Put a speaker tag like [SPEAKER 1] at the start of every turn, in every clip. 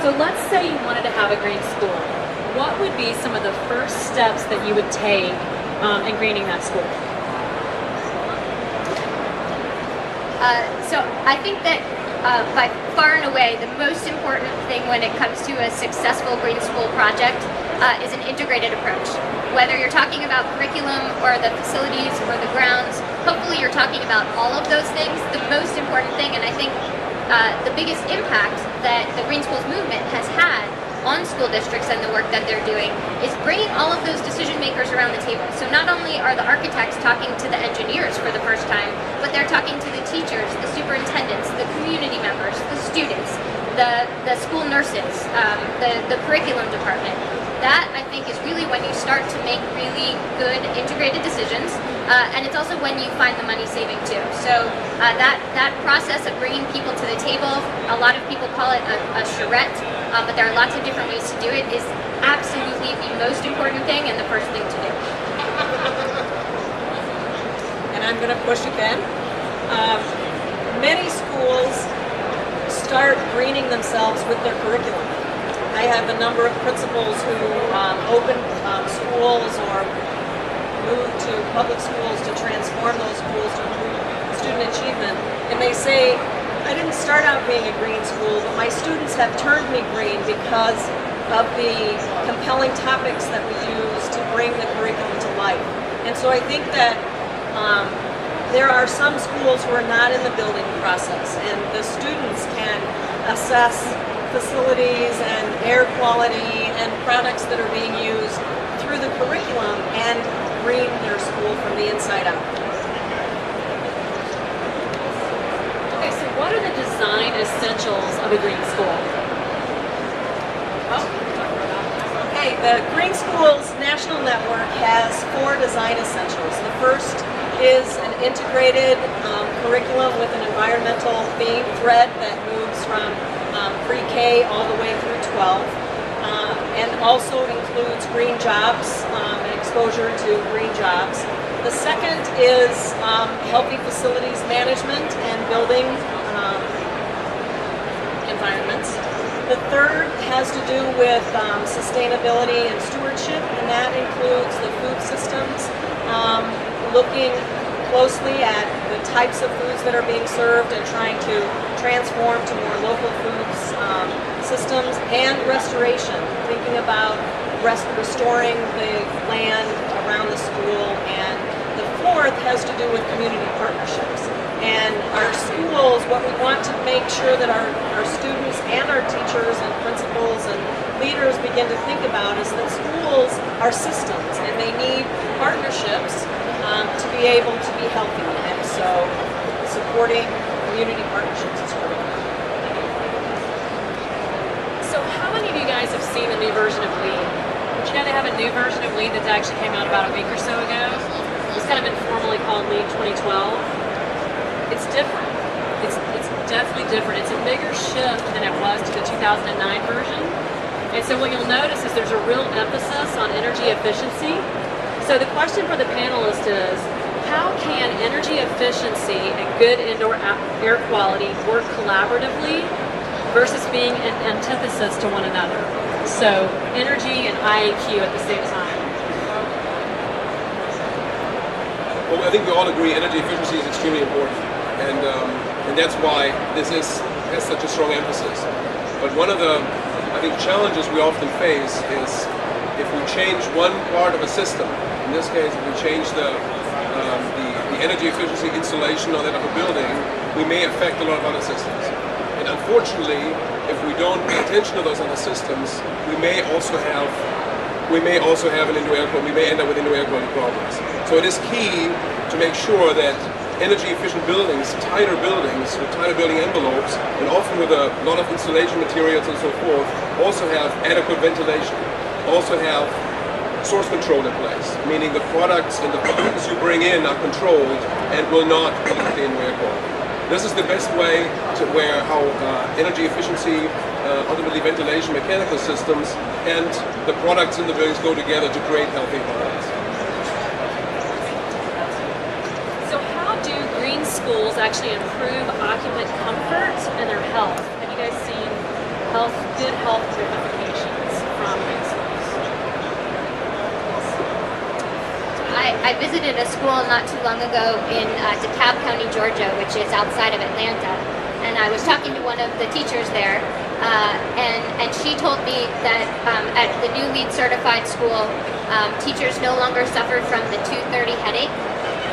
[SPEAKER 1] So let's say you wanted to have a green school. What would be some of the first steps that you would take in greening that school?
[SPEAKER 2] So I think that by far and away the most important thing when it comes to a successful green school project is an integrated approach. Whether you're talking about curriculum or the facilities or the grounds, hopefully you're talking about all of those things. The most important thing, and I think the biggest impact that the Green Schools movement has had on school districts and the work that they're doing is bringing all of those decision makers around the table. So not only are the architects talking to the engineers for the first time, but they're talking to the teachers, the superintendents, the community members, the students, the school nurses, the curriculum department. That, I think, is really when you start to make really good integrated decisions, and it's also when you find the money saving too. So that process of bringing people to the table, a lot of people call it a charrette, but there are lots of different ways to do it, is absolutely the most important thing and the first thing to do.
[SPEAKER 3] And I'm going to push again. Many schools start greening themselves with their curriculum. I have a number of principals who open schools or move to public schools to transform those schools to improve student achievement. And they say, I didn't start out being a green school, but my students have turned me green because of the compelling topics that we use to bring the curriculum to life. And so I think that there are some schools who are not in the building process, and the students can assess facilities and air quality and products that are being used through the curriculum and green their school from the inside out.
[SPEAKER 1] Okay, so what are the design essentials of a green school?
[SPEAKER 3] Okay, the Green Schools National Network has 4 design essentials. The first is an integrated curriculum with an environmental theme thread that moves from pre-K all the way through 12, and also includes green jobs and exposure to green jobs. The second is healthy facilities management and building environments. The third has to do with sustainability and stewardship, and that includes the food systems, looking closely at the types of foods that are being served and trying to transform to more local foods systems, and restoration, thinking about restoring the land around the school. And the fourth has to do with community partnerships. And our schools, what we want to make sure that our students and our teachers and principals and leaders begin to think about is that schools are systems and they need partnerships to be able to be healthy, and so supporting community partnerships is critical.
[SPEAKER 1] So how many of you guys have seen the new version of Lead? Did you know they have a new version of Lead that actually came out about a week or so ago? It's kind of informally called Lead 2012. It's different. It's definitely different. It's a bigger shift than it was to the 2009 version. And so what you'll notice is there's a real emphasis on energy efficiency. So the question for the panelists is, how can energy efficiency and good indoor air quality work collaboratively versus being an antithesis to one another? So energy and IAQ at the same time.
[SPEAKER 4] Well, I think we all agree energy efficiency is extremely important, and that's why this has such a strong emphasis. But one of the, I think, challenges we often face is if we change one part of a system. In this case, if we change the energy efficiency installation or that of a building, we may affect a lot of other systems. And unfortunately, if we don't pay attention to those other systems, we may also have an indoor air quality. We may end up with indoor air quality problems. So it is key to make sure that energy efficient buildings, tighter buildings with tighter building envelopes, and often with a lot of insulation materials and so forth, also have adequate ventilation, also have source control in place, meaning the products and the pollutants you bring in are controlled and will not pollute the indoor air quality. This is the best way to how energy efficiency, ultimately ventilation, mechanical systems, and the products in the buildings go together to create healthy environments.
[SPEAKER 1] So how do green schools actually improve occupant comfort and their health? Have you guys seen good health ramifications from green schools?
[SPEAKER 2] I visited a school not too long ago in DeKalb County, Georgia, which is outside of Atlanta. And I was talking to one of the teachers there, and she told me that at the new LEED certified school, teachers no longer suffered from the 2:30 headache.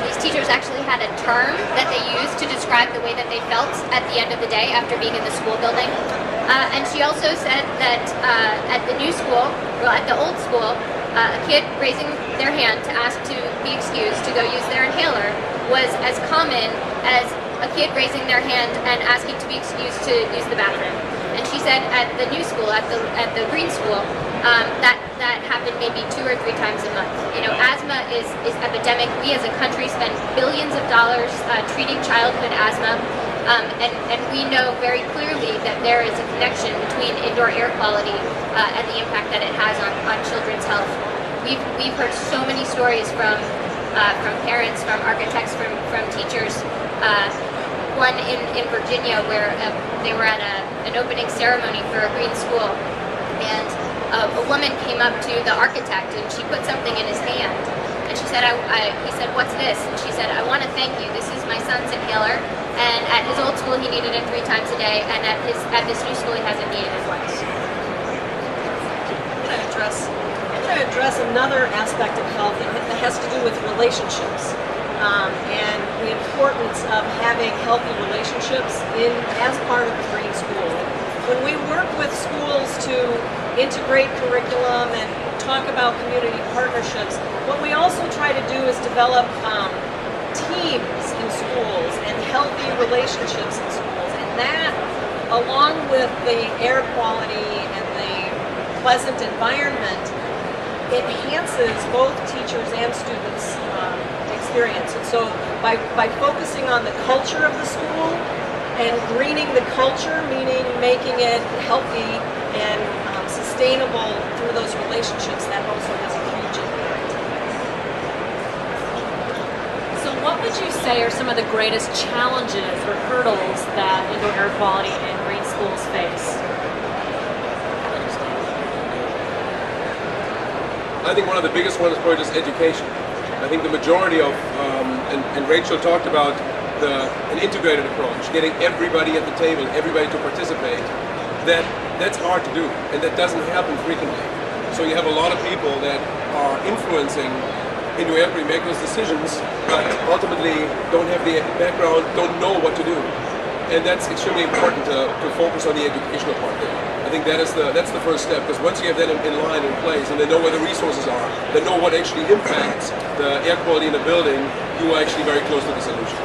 [SPEAKER 2] These teachers actually had a term that they used to describe the way that they felt at the end of the day after being in the school building. And she also said that at the new school, well, at the old school, a kid raising their hand to ask to be excused to go use their inhaler was as common as a kid raising their hand and asking to be excused to use the bathroom. And she said at the new school, at the green school, that happened maybe 2 or 3 times a month. You know, asthma is epidemic. We as a country spend billions of dollars treating childhood asthma. And we know very clearly that there is a connection between indoor air quality and the impact that it has on children's health. We've heard so many stories from parents, from architects, from teachers. One in Virginia where they were at an opening ceremony for a green school, and a woman came up to the architect and she put something in his hand. And she said, he said, "What's this?" And she said, "I want to thank you. This is my son's inhaler. And at his old school, he needed it 3 times a day. And at this new school, he hasn't needed it once."
[SPEAKER 3] I'm going to address another aspect of health that has to do with relationships and the importance of having healthy relationships as part of the green school. When we work with schools to integrate curriculum and talk about community partnerships, what we also try to do is develop teams in schools and healthy relationships in schools. And that, along with the air quality and the pleasant environment, enhances both teachers and students' experience. And so by focusing on the culture of the school and greening the culture, meaning making it healthy and sustainable through those relationships, that also has a huge impact.
[SPEAKER 1] So what would you say are some of the greatest challenges or hurdles that indoor air quality in green schools face?
[SPEAKER 4] I think one of the biggest ones is probably just education. I think the majority of, and Rachel talked about an integrated approach, getting everybody at the table, everybody to participate. That's hard to do, and that doesn't happen frequently. So you have a lot of people that are influencing indoor air quality, make those decisions, but ultimately don't have the background, don't know what to do. And that's extremely important to focus on the educational part there. I think that's the first step, because once you have that in line, in place, and they know where the resources are, they know what actually impacts the air quality in a building, you are actually very close to the solution.